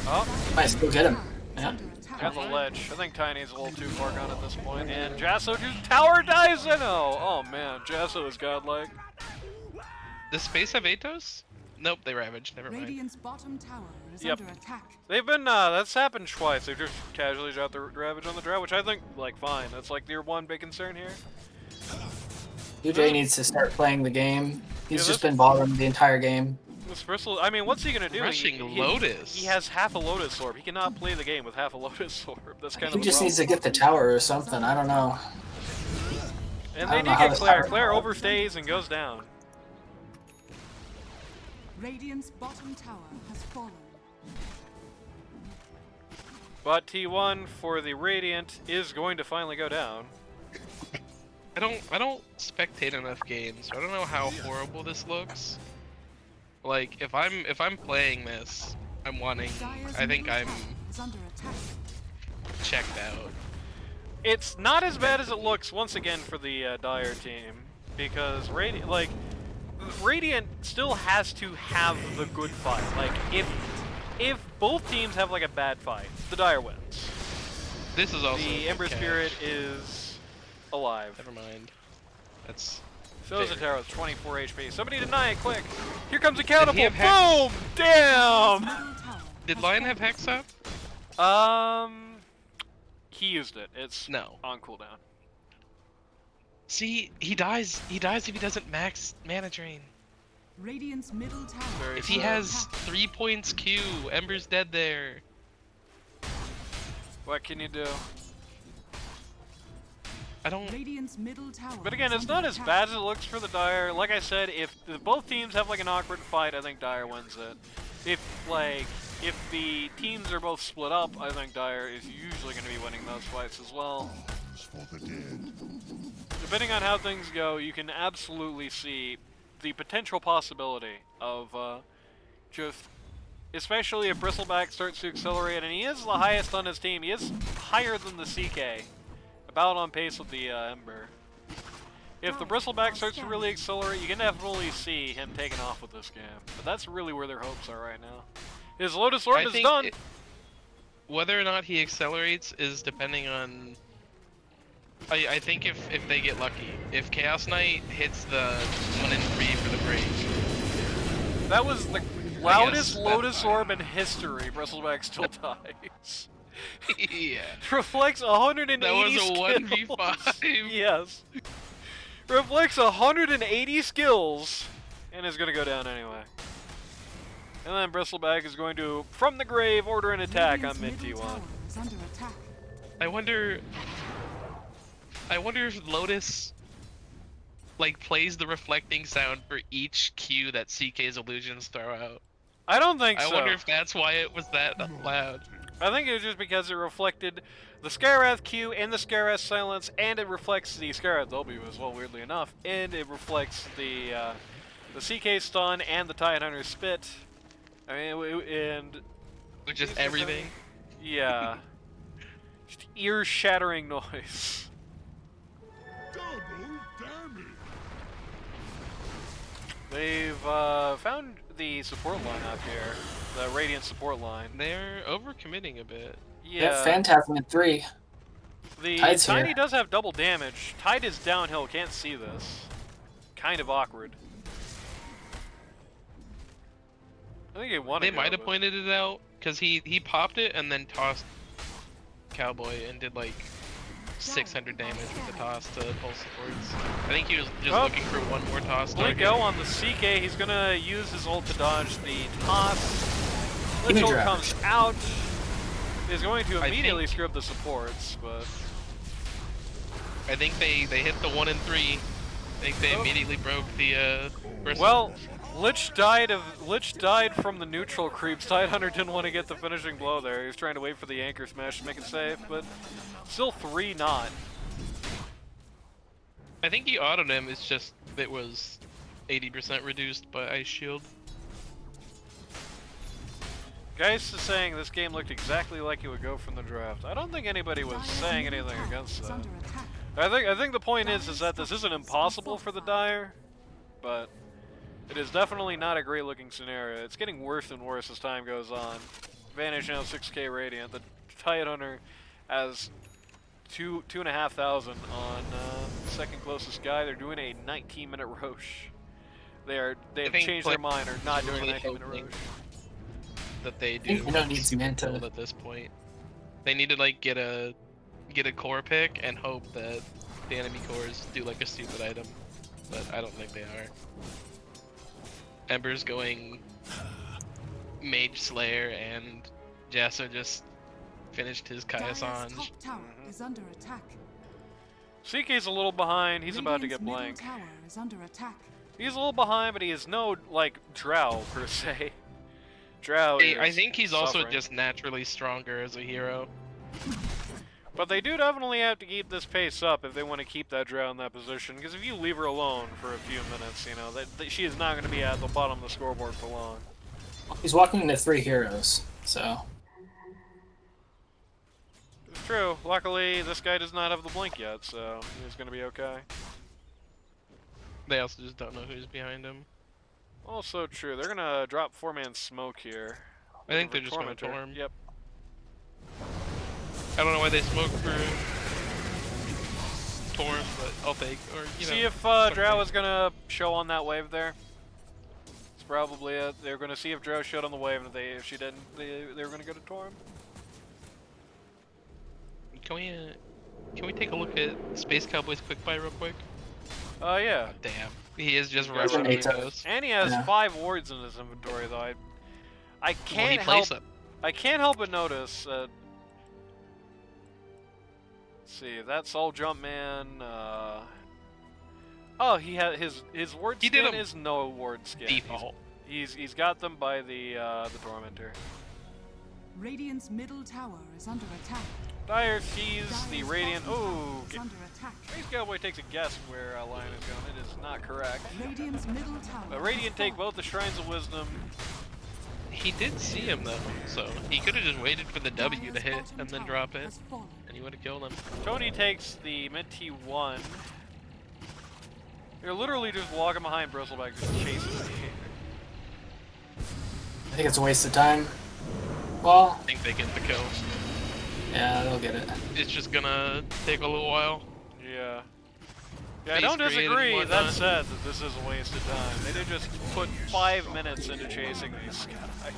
Oh, Might still get him. Yeah. got the ledge. I think Tiny's a little too far gone at this point. And Jaso just tower dies in. Oh man, Jaso is godlike. Does Space have Atos? Nope, they ravaged. Never mind. Radiant's bottom tower is Yep. under attack. They've been, that's happened twice. They've just casually dropped the Ravage on the draw, which I think, like, fine. That's, like, your one big concern here. UJ needs to start playing the game. He's Yeah, just been bottom the entire game. This Bristle, I mean, what's he gonna do? Rushing Lotus. He has half a Lotus Orb. He cannot play the game with half a Lotus Orb. That's kind He of the just problem. needs to get the tower or something. I don't know. And I they don't know did how get this Claire. happened. Claire overstays and goes down. Radiant's bottom tower has fallen. But T1 for the Radiant is going to finally go down. I don't spectate enough games, so I don't know how horrible this looks. Like if I'm playing this, I'm wanting. Dire's I think middle I'm tower is under attack. checked out. It's not as bad as it looks once again for the Dire team, because Radiant still has to have the good fight. Like if both teams have like a bad fight, the Dire wins. This is also The a Ember cache. Spirit is alive. Never mind. That's. So is fair. Atara with 24 HP. Somebody deny it quick. Here comes a catapult. have Hex? Boom! Damn! Middle tower Did has Lion fallen. have Hex up? He used it. It's No. on cooldown. See, he dies. He dies if he doesn't max mana drain. Radiant's middle tower. Very If he sad. has 3 points Q, Ember's dead there. What can you do? I don't. Radiant's middle tower. But again, is it's under not as attack. bad as it looks for the Dire. Like I said, if both teams have like an awkward fight, I think Dire wins it. If the teams are both split up, I think Dire is usually going to be winning those fights as well. Depending on how things go, you can absolutely see the potential possibility of just, especially if Bristleback starts to accelerate, and he is the highest on his team. He is higher than the CK, about on pace with the Ember. If the Bristleback starts to really accelerate, you can definitely see him taking off with this game. But that's really where their hopes are right now. His Lotus Orb I is think done. whether or not he accelerates is depending on. I think if they get lucky, if Chaos Knight hits the 1 in 3 for the break, That was the loudest that's Lotus fine. Orb in history. Bristleback still dies. yeah, Reflects 180 that was a skills. 1v5. Yes. Reflects 180 skills and is going to go down anyway. And then Bristleback is going to, from the grave, order an attack Radiant's on mid middle tower T1. is under attack. I wonder if Lotus like plays the reflecting sound for each Q that CK's illusions throw out. I don't think I so. wonder if that's why it was that loud. I think it was just because it reflected the Skywrath Q and the Skywrath Silence, and it reflects the Skywrath W as well, weirdly enough, and it reflects the CK Stun and the Tidehunter Spit. I mean, and Which is everything. yeah, just ear-shattering noise. They've found the support line up here, the Radiant support line. They're overcommitting a bit. Yeah, Phantasm at 3. The Tide's Tiny here. does have double damage. Tide is downhill, can't see this. Kind of awkward. I think he wanted They might have pointed it out because he popped it and then tossed Cowboy and did like 600 damage with the toss to pulse supports. I think he was just Oh. looking for one more toss. Blink target. go on the CK. He's gonna use his ult to dodge the toss. Give me Lich ult draft. comes out. Is going to I immediately think- screw up the supports, but I think they hit the 1 in 3. I think they Oh. immediately broke the bristle. well, Lich died from the neutral creeps. Tidehunter didn't want to get the finishing blow there. He was trying to wait for the anchor smash to make it safe, but still 3 not. I think he autoed him. It's just it was 80% reduced by Ice Shield. Geist is saying this game looked exactly like it would go from the draft. I don't think anybody was saying anything against Is that. under attack. I think the point is that this isn't impossible for the Dire, but it is definitely not a great looking scenario. It's getting worse and worse as time goes on. Vanish now 6k Radiant. The Tidehunter has 2,500 on second closest guy. They're doing a 19-minute Roche. They've think changed their mind, or not doing a really 19-minute hoping Roche. that they think do. Minnow needs super Manta. cold at this point. They need to like get a core pick and hope that the enemy cores do like a stupid item, but I don't think they are. Ember's going Mage Slayer, and Jaso just finished his Dire's Kaya-Sange. top tower is under attack. CK's a little behind. He's about to Radiant's get middle blanked. tower is under attack. He's a little behind, but he has no, like, Drow, per se. Drow I is think he's also suffering. just naturally stronger as a hero. But they do definitely have to keep this pace up if they want to keep that Drow in that position, because if you leave her alone for a few minutes, you know, that she is not going to be at the bottom of the scoreboard for long. He's walking into 3 heroes, so It's true. Luckily, this guy does not have the blink yet, so he's going to be okay. They also just don't know who's behind him. Also true. They're going to drop 4-man smoke here. I think they're Looking just for going to Tormentor. Torm. Yep. I don't know why they smoke for Torm, but I'll take. Or you See know, if something. Drow is going to show on that wave there. It's probably it. They're going to see if Drow showed on the wave, and if she didn't, they were going to go to Torm. Can we take a look at Space Cowboy's quick buy real quick? Yeah. Oh, damn, he is just He's rushing got the an ghost. And he has Yeah. 5 wards in his inventory, though. I Well, he can't plays help. them. I can't help but notice. Let's see, that Soul Jump Man. Oh, he had his ward He did skin them is no ward skin. Default. He's got them by the Tormentor. Radiant's middle tower is under attack. Dire sees the Dire's Radiant. bottom Oh, tower is under attack. Space Cowboy takes a guess where Lion is going. It is not correct. Radiant's middle tower. But Radiant has take fallen. both the Shrines of Wisdom. He did see him though, so he could have just waited for the W to Dire's hit bottom and then tower drop it, has fallen. and he would have killed him. Tony takes the mid T1. They're literally just walking behind Bristleback, just chasing me. I think it's a waste of time. Well, I think they get the kill. yeah, they'll get it. It's just gonna take a little while. Yeah. Yeah, I Face don't created and disagree. That whatnot. said, that this is a waste of time. They did just put 5 minutes into chasing these guys.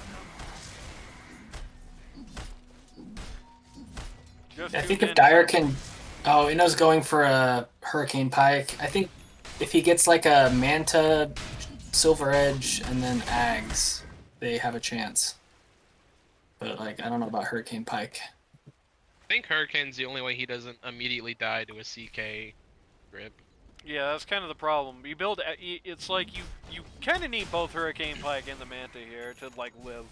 Just I 2 think if minutes. Dire can... Oh, Inno's going for a Hurricane Pike. I think if he gets like a Manta, Silver Edge, and then Ags, they have a chance. But like, I don't know about Hurricane Pike. I think Hurricane's the only way he doesn't immediately die to a CK grip. Yeah, that's kind of the problem. You build, it's like you kind of need both Hurricane Pike and the Manta here to like live,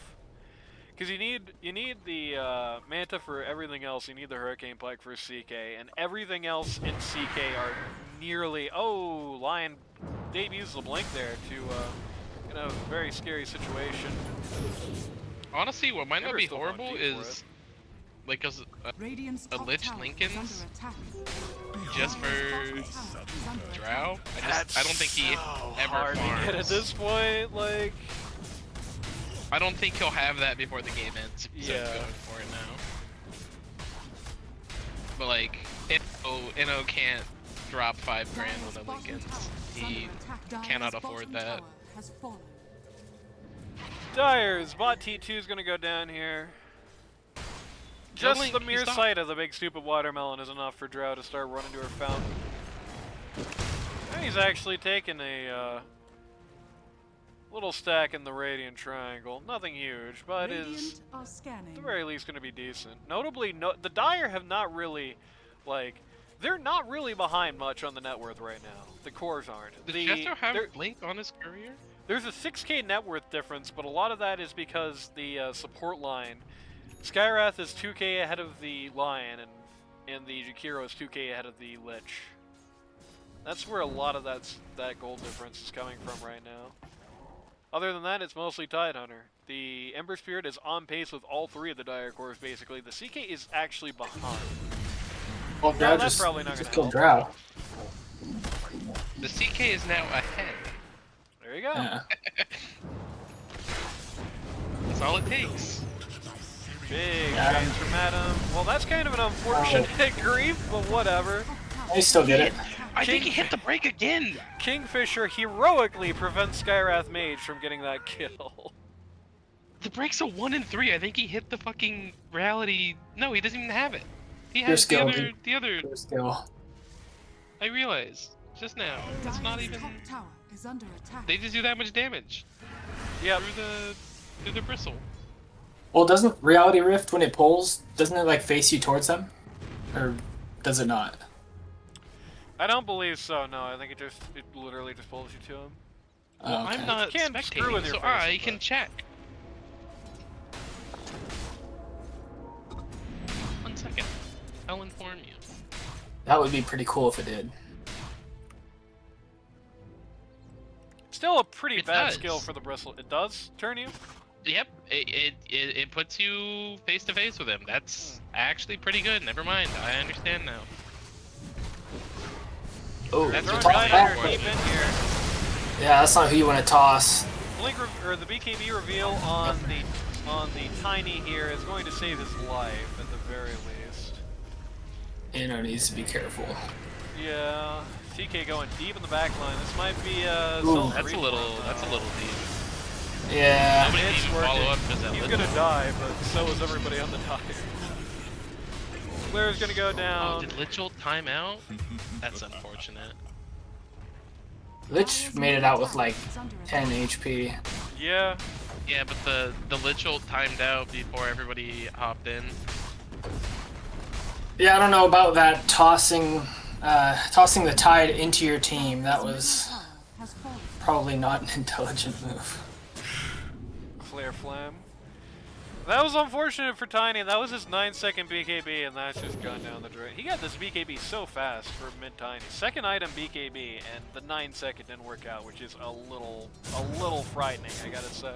because you need the Manta for everything else. You need the Hurricane Pike for CK, and everything else in CK are nearly. Oh, Lion debuts the blink there to in a very scary situation. Honestly, what might not Never be still horrible gone deep for is like Radiant's a top Lich tower is Lincoln's under attack. just Dire's for bottom tower is under attack. Drow. I don't think he ever hard to get at farms. this point. Like, I don't think he'll have that before the game ends. So Yeah. he's going for it now. But like, Inno can't drop 5 grand on Dire's the bottom Lincolns. tower is He under attack. Dire's cannot afford bottom that. tower has fallen. Dire's bot T2 is gonna go down here. Just Link, the he's mere not- sight of the big stupid watermelon is enough for Drow to start running to her fountain. And he's actually taken a little stack in the Radiant Triangle. Nothing huge, but is Radiant are at scanning. the very least going to be decent. Notably, the Dire have not really, like, they're not really behind much on the net worth right now. The cores aren't. Does The- Chester have they're- Blink on his courier? There's a 6k net worth difference, but a lot of that is because the support line, Skywrath is 2k ahead of the Lion, and the Jakiro is 2k ahead of the Lich. That's where a lot of that gold difference is coming from right now. Other than that, it's mostly Tidehunter. The Ember Spirit is on pace with all three of the Dire Cores, basically. The CK is actually behind. Well, No, Drow that's probably not just gonna killed help. Drow. The CK is now ahead. There you go. Yeah. That's all it takes. Big Yeah. chance from Adam. Well, that's kind of an unfortunate grief, but whatever. I still get it. I think he hit the break again. Kingfisher heroically prevents Skywrath Mage from getting that kill. The break's a 1 in 3. I think he hit the fucking reality. No, he doesn't even have it. He Pure has the skill, other. dude. The other. Pure skill. I realized just now. It's not Dire's even. top tower is under attack. They just do that much damage Yep. through the bristle. Well, doesn't Reality Rift, when it pulls, doesn't it like face you towards them? Or does it not? I don't believe so, no. I think it literally just pulls you to him. Well, Okay. I'm not Can't screw with spectating, your so face, I can but- check. 1 second. I'll inform you. That would be pretty cool if it did. Still a pretty It bad does. skill for the bristle. It does turn you? Yep, it puts you face to face with him. That's actually pretty good. Never mind, I understand now. Oh, That's Throwing really Tidehunter unfortunate. deep in here. yeah, that's not who you want to toss. Or the BKB reveal on the Tiny here is going to save his life at the very least. Inno needs to be careful. Yeah, TK going deep in the back line. This might be Ooh. That's a little deep. Yeah. Nobody It's can even working. follow up because that He's little. gonna die, but so is everybody on the Dire. Claire's gonna go Oh, down. did Lichel time out? That's unfortunate. Lich made it out with like 10 HP. Yeah, Yeah, but the Lichel timed out before everybody hopped in. Yeah, I don't know about that tossing the tide into your team. That was Tower has fallen. probably not an intelligent move. Claire Flam. That was unfortunate for Tiny. That was his 9-second BKB, and that's just gone down the drain. He got this BKB so fast for mid Tiny. Second item BKB, and the 9-second didn't work out, which is a little frightening, I gotta say.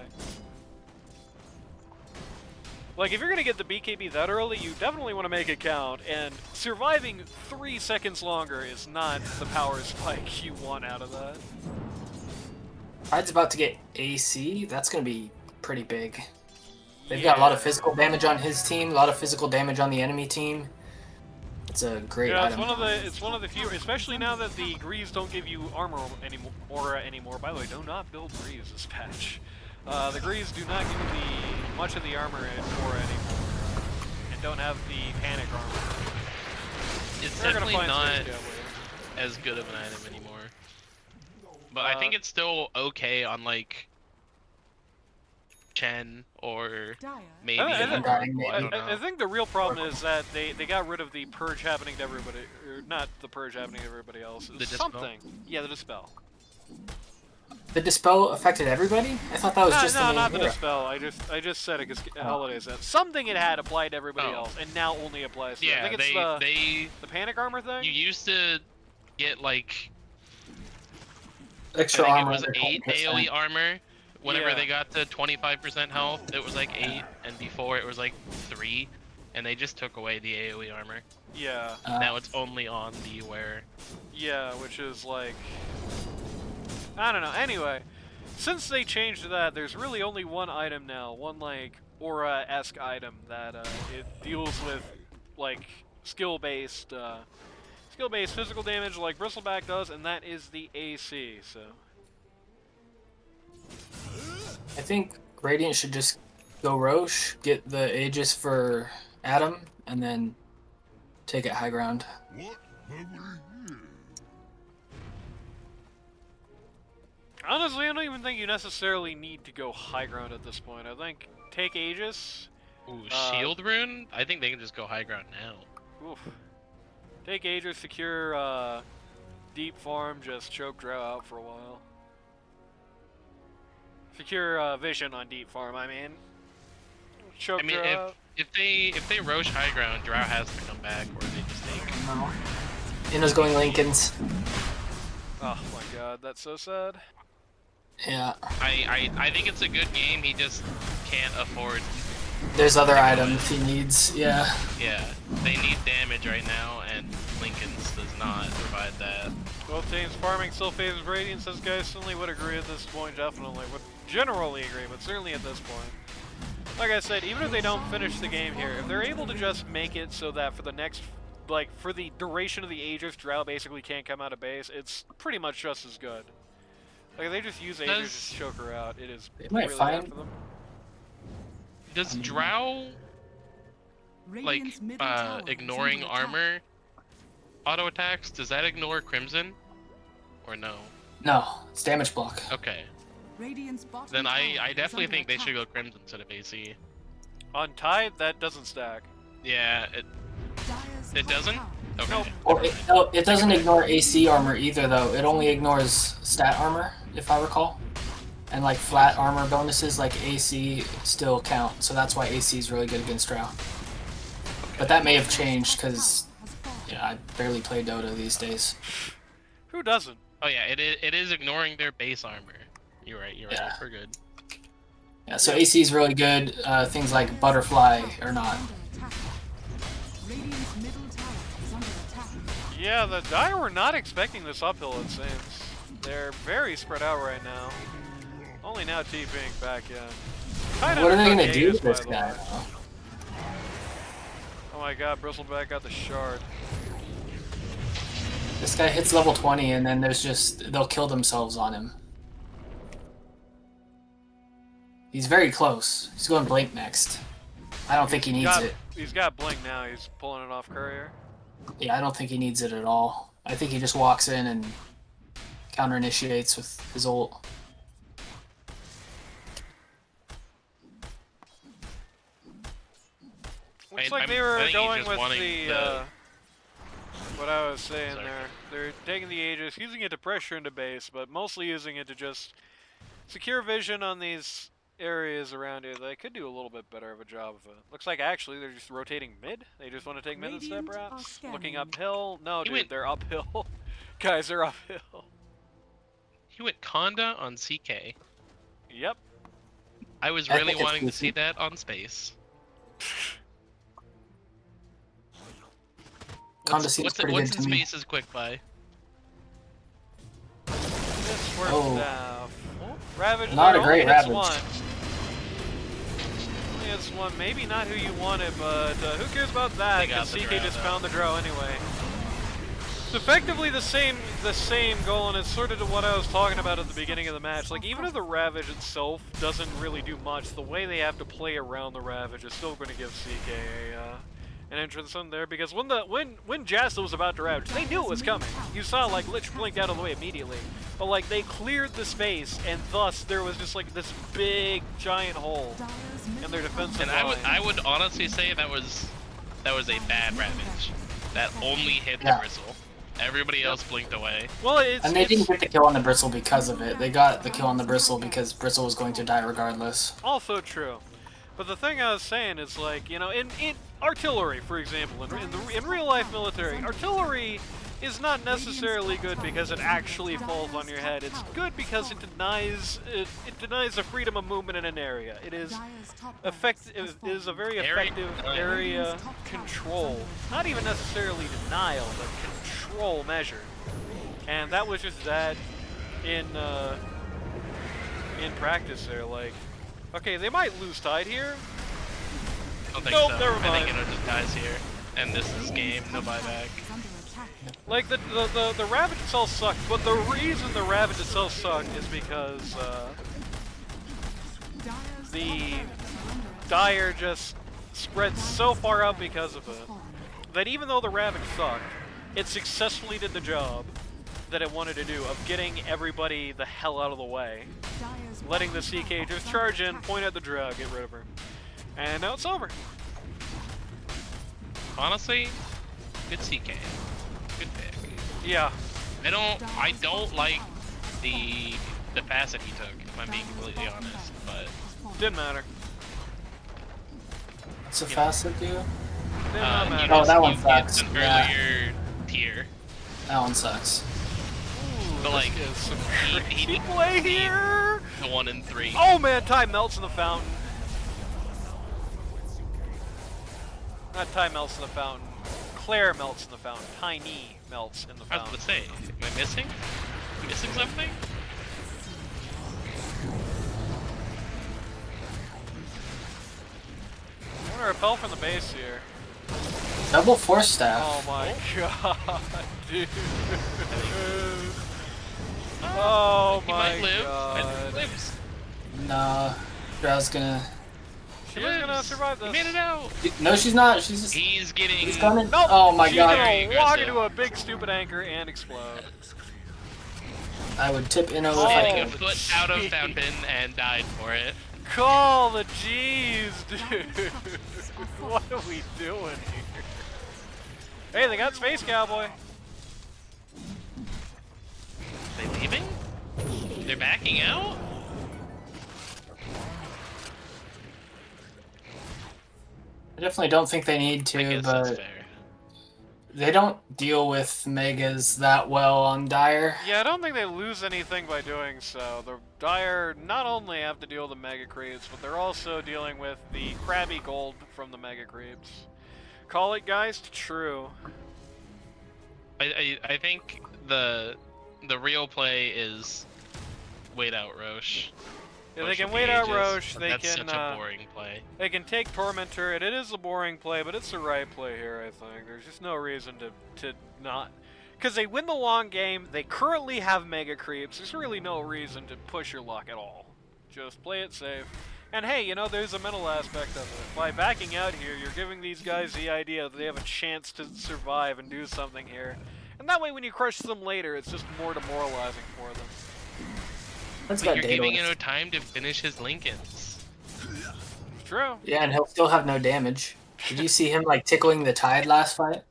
Like, if you're gonna get the BKB that early, you definitely want to make it count, and surviving 3 seconds longer is not the power spike you want out of that. Tide's about to get AC. That's gonna be pretty big. They've got a lot of physical damage on his team, a lot of physical damage on the enemy team. It's a great Yeah, item. it's one of the few, especially now that the Greaves don't give you armor anymore. By the way, do not build Greaves this patch. The Greaves do not give you much of the armor in Aura anymore, and don't have the panic armor. It's They're gonna definitely find not space to later. as good of an item anymore. But I think it's still okay on like Chen or Dire maybe. I- I- even I- Oracle, I don't I know. think the real problem is that they got rid of the purge happening to everybody, or not the purge happening to everybody else. It was The dispel? something. Yeah, the dispel. The dispel affected everybody? I thought that was just no, the main not the hero. dispel. I just said it because Holiday said something it had applied to everybody Oh. else, and now only applies to them. I Yeah, think it's they the panic armor thing. you used to get like Extra I think armor. it was under 8 AoE 20%. armor. Whenever Yeah. they got to 25% health, it was like 8, and before it was like 3, and they just took away the AoE armor. Yeah, Now it's only on the wearer. yeah, which is like, I don't know. Anyway, since they changed that, there's really only one item now, one like aura-esque item that it deals with like skill-based physical damage like Bristleback does, and that is the AC. So. I think Radiant should just go Roche, get the Aegis for Adam, and then take it high ground. Honestly, I don't even think you necessarily need to go high ground at this point. I think take Aegis. Ooh, shield rune? I think they can just go high ground now. Oof. Take Aegis, secure deep farm, just choke Drow out for a while. Secure vision on deep farm, I mean. Choke I mean, Drow out. if they Roche high ground, Drow has to come back, or they just take. No. Inno's going Lincolns. Oh my god, that's so sad. Yeah. I think it's a good game. He just can't afford. There's other items he needs. Yeah. Yeah, they need damage right now, and Lincoln's does not provide that. Both teams farming still favors Radiant, says guys certainly would agree at this point, definitely. Would generally agree, but certainly at this point. Like I said, even if they don't finish the game here, if they're able to just make it so that for the next, like, for the duration of the Aegis, Drow basically can't come out of base, it's pretty much just as good. Like, if they just use Aegis to choke her out, it is They might really find- bad for them. Does Drow like Radiant's middle tower is ignoring under attack. armor auto attacks? Does that ignore Crimson, or no? No, it's damage block. Okay, Radiant's bottom then I tower is definitely under think they should go attack. Crimson instead of AC. On Tide, that doesn't stack. Yeah, Dire's it top doesn't. tower Okay. Nope. Or it doesn't ignore AC armor either, though. It only ignores stat armor, if I recall. And like flat armor bonuses, like AC, still count. So that's why AC is really good against Drow. But that may have changed because has fallen. yeah, I barely play Dota these days. Who doesn't? Oh yeah, it is ignoring their base armor. You're right. Yeah. We're good. Yeah, so AC is really good. Things like Butterfly are not. Under attack. Radiant's middle tower is under attack. Yeah, the Dire were not expecting this uphill, it seems. They're very spread out right now. Only now TPing back in. Kinda What are they undercut gonna do Aegis, with this by the guy? way. Oh my god, Bristleback got the shard. This guy hits level 20 and then there's just they'll kill themselves on him. He's very close. He's going Blink next. I don't think he needs it. He's got Blink now, he's pulling it off Courier. Yeah, I don't think he needs it at all. I think he just walks in and counter initiates with his ult. Looks I- like I'm- they I were think he's going just with wanting the, what I was saying Sorry. there. They're taking the Aegis, using it to pressure into base, but mostly using it to just secure vision on these areas around here. They could do a little bit better of a job of it. Looks like actually they're just rotating mid. They just want to take mid and step Radiant are rats. Looking scanning. uphill. No, You dude, went- they're uphill. Guys, they're uphill. He went Conda on CK. Yep. I was I really think it's wanting to goofy. see that on space. Conda seems pretty what's good in to me. space's quick buy? This works Oh. now. Ravage. Not there, a great only hits Ravage. one. Only hits one. Maybe not who you wanted, but who cares about that? They got Because the CK Drow, just though. found the Drow anyway. It's effectively the same goal, and it's sort of what I was talking about at the beginning of the match. Like, even if the Ravage itself doesn't really do much, the way they have to play around the Ravage is still going to give CK an entrance in there, because when Jaso was about to Ravage, they knew it was coming. You saw, like, Lich blinked out of the way immediately. But, like, they cleared the space, and thus there was just, like, this big, giant hole Dire's in middle their tower defensive And line. I would honestly say that was a bad Ravage. That only hit the Yeah. bristle. Everybody else blinked away. Well, it's... And they it's- didn't get the kill on the Bristle because of it. They got the kill on the Bristle because Bristle was going to die regardless. Also true. But the thing I was saying is, like, you know, in artillery, for example, in real life military, artillery is not necessarily good because it actually falls on your head. It's good because it denies the freedom of movement in an area. It is Dire's top barracks has it is a very Area effective denial. area control. Not even necessarily denial, but control measure. And that was just that in practice there, like, okay, they might lose Tide here. I don't think Nope, so. never I think mind. it just dies here. And this is game, no buyback. is under attack. Like, the Ravage itself sucked, but the reason the Ravage itself sucked is because Dire's the top barracks are under attack. Dire just spread so far out because of it, that even though the Ravage sucked, it successfully did the job that it wanted to do of getting everybody the hell out of the way. Dire's Letting the bottom CK tower just is charge under in, attack. point at the Drow, get rid of her. And now it's over. Honestly, good CK. Good pick. Yeah. I don't like the passive he took, if I'm being completely honest, but Didn't matter. What's a facet do? Did not you matter. Oh, that one you sucks. get an Yeah. earlier tier. That one sucks. Ooh, But, like, This is some he crazy didn't play see here. the 1 and 3. Oh man, Ty melts in the fountain. Not Ty melts in the fountain. Clare melts in the fountain. Tiny melts in the I was fountain. gonna say, am I missing? Missing something? I'm gonna repel from the base here. Double force staff. Oh my god, dude. Oh He my might live. I think god. he lives. Nah, Drow's gonna. She is gonna survive He this. made it out. No, she's not. She's just. He's getting. He's coming. Nope. Oh my She's god. Very gonna walk aggressive. into a big stupid anchor and explode. I would tip in over Oh. if I Standing a could. foot out of Jeez. fountain and died for it. Call the G's, dude. What are we doing here? Hey, they got Space Cowboy. They leaving? They're backing out? I definitely don't think they need I to, guess that's but fair. they don't deal with Megas that well on Dire. Yeah, I don't think they lose anything by doing so. The Dire not only have to deal with the Mega Creeps, but they're also dealing with the crabby gold from the Mega Creeps. Call it, guys, true. I think the real play is wait out Roche. Yeah, they Roche can will wait be out ages, Roche. but They that's can. such a boring play. They can take Tormentor, and it is a boring play, but it's the right play here, I think. There's just no reason to not... Because they win the long game, they currently have Mega Creeps, there's really no reason to push your luck at all. Just play it safe. And hey, you know, there's a mental aspect of it. By backing out here, you're giving these guys the idea that they have a chance to survive and do something here. And that way when you crush them later, it's just more demoralizing for them. That's But got you're data giving with- him time to finish his Lincolns. True. Yeah, and he'll still have no damage. Did you see him like tickling the tide last fight?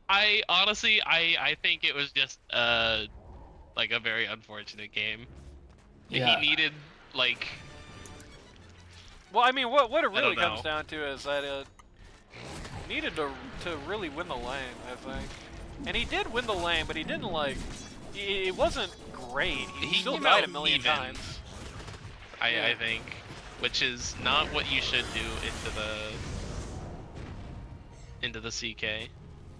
I honestly, I think it was just like a very unfortunate game. Yeah. He needed like Well, I mean, what it I really don't comes know. down to is that it needed to really win the lane, I think. And he did win the lane, but he didn't like. It wasn't great. He He still came died out a million even. times. I Yeah. think, which is not what you should do into the CK.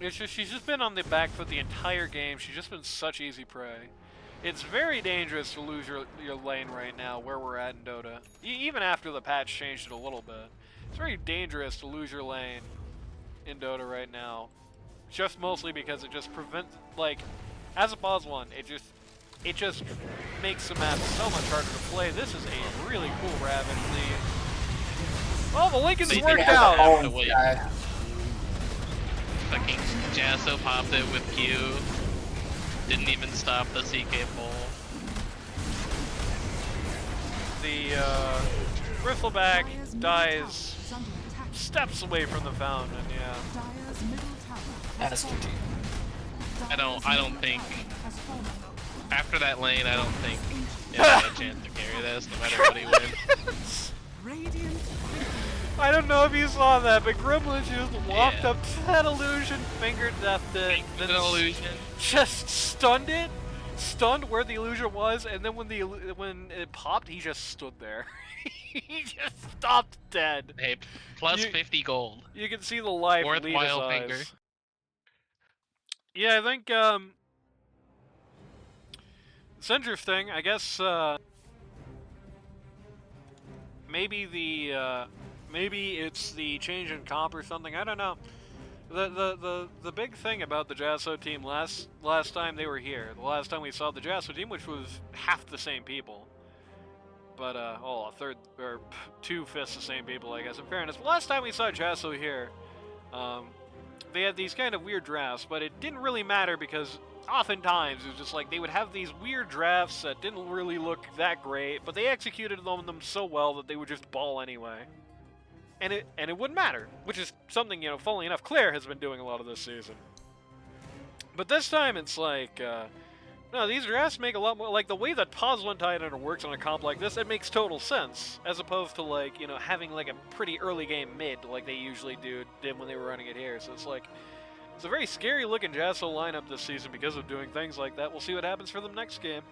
It's just she's just been on the back foot the entire game. She's just been such easy prey. It's very dangerous to lose your lane right now where we're at in Dota. Even after the patch changed it a little bit. It's very dangerous to lose your lane in Dota right now. Just mostly because it just prevents, like, as a pause one, it just makes the map so much harder to play. This is a really cool Raven lead. Well, the Lincoln's They worked have out. to Oh, wait. yeah. Fucking Jaso popped it with Q. Didn't even stop the CK pull. The Bristleback Dire's middle dies tower is under attack. steps away from the fountain, yeah. Dire's middle tower has That's fallen. I don't Dire's think- middle tower has fallen. After that lane, I don't think he had a chance to carry this, no matter what he wins. Radiant I don't know if you saw that, but Gremlin just walked Yeah. up to that illusion, finger deathed it, An then illusion. just stunned it, stunned where the illusion was, and then when it popped, he just stood there. He just stopped dead. Hey, plus You- 50 gold. You can see the life leave his Worthwhile eyes. finger. Yeah, I think it's interesting. I guess maybe maybe it's the change in comp or something. I don't know. The big thing about the Jaso team last time they were here, the last time we saw the Jaso team, which was half the same people, but a third or 2/5 the same people, I guess. In fairness, but last time we saw Jaso here, they had these kind of weird drafts, but it didn't really matter because oftentimes it was just like they would have these weird drafts that didn't really look that great, but they executed them so well that they would just ball anyway. And it wouldn't matter, which is something, funnily enough, Clare has been doing a lot of this season. But this time it's like, no, these drafts make a lot more, like the way that Pause 1 Titan works on a comp like this, it makes total sense, as opposed to like, having like a pretty early game mid like they usually did when they were running it here. So it's like, It's a very scary looking Jaso lineup this season because of doing things like that. We'll see what happens for them next game.